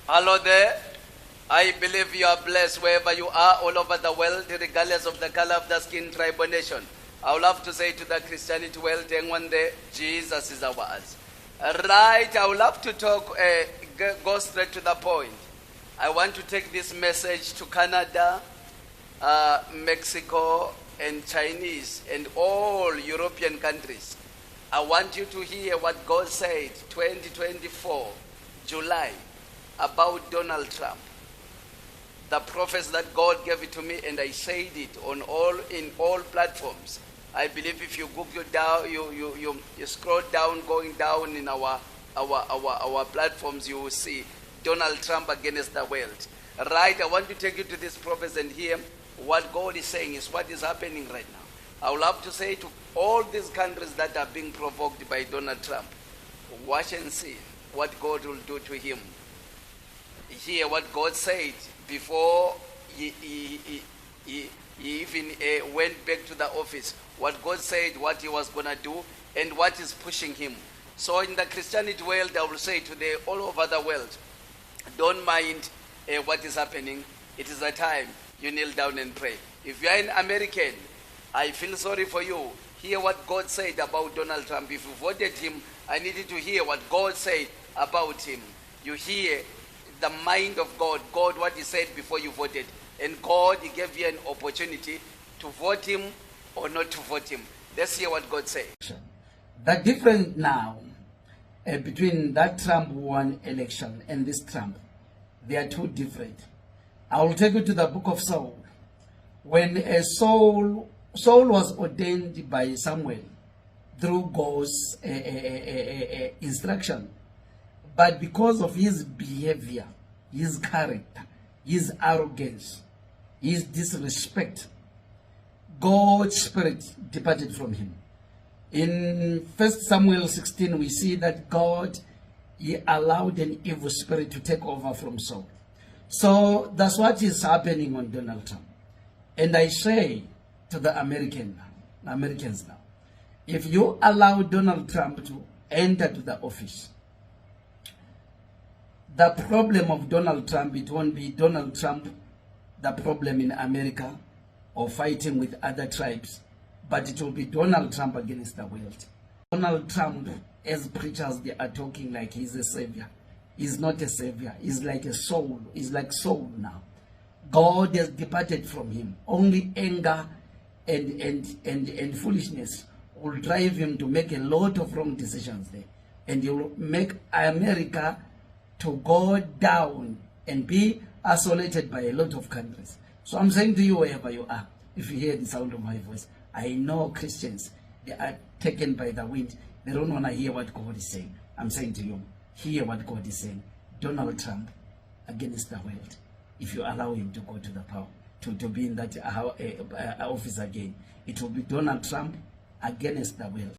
Hello there. I believe you are blessed wherever you are, all over the world, regardless of the color of the skin, tribe, or nation. I would love to say to the Christianity world, and one day, Jesus is ours. Right, I would love to talk, go straight to the point. I want to take this message to Canada, Mexico, and Chinese, and all European countries. I want you to hear what God said 2024, July, about Donald Trump. The prophets that God gave it to me, and I said it in all platforms. I believe if you Google down, you scroll down, going down in our platforms, you will see Donald Trump against the world. Right? I want to take you to these prophets and hear what God is saying is what is happening right now. I would love to say to all these countries that are being provoked by Donald Trump, watch and see what God will do to him. Hear what God said before he even went back to the office. What God said, what he was going to do, and what is pushing him. So in the Christianity world, I will say today, all over the world, don't mind what is happening. It is a time you kneel down and pray. If you are an American, I feel sorry for you. Hear what God said about Donald Trump. If you voted him, I needed to hear what God said about him. You hear the mind of God, what he said before you voted. And God, he gave you an opportunity to vote him or not to vote him. Let's hear what God said. The difference now between that Trump won election and this Trump, they are two different. I will take you to the book of Saul. When Saul was ordained by Samuel through God's instruction, but because of his behavior, his character, his arrogance, his disrespect, God's spirit departed from him. In 1 Samuel 16, we see that God, he allowed an evil spirit to take over from Saul. So that's what is happening on Donald Trump. And I say to the Americans now, if you allow Donald Trump to enter to the office, the problem of Donald Trump, it won't be Donald Trump, the problem in America, or fighting with other tribes, but it will be Donald Trump against the world. Donald Trump, as preachers, they are talking like he's a savior. He's not a savior. He's like a soul. He's like soul now. God has departed from him. Only anger and foolishness will drive him to make a lot of wrong decisions there. And he will make America to go down and be isolated by a lot of countries. So I'm saying to you, wherever you are, if you hear the sound of my voice, I know Christians, they are taken by the wind. They don't want to hear what God is saying. I'm saying to you, hear what God is saying. Donald Trump against the world. If you allow him to go to the power, to be in that office again, it will be Donald Trump against the world.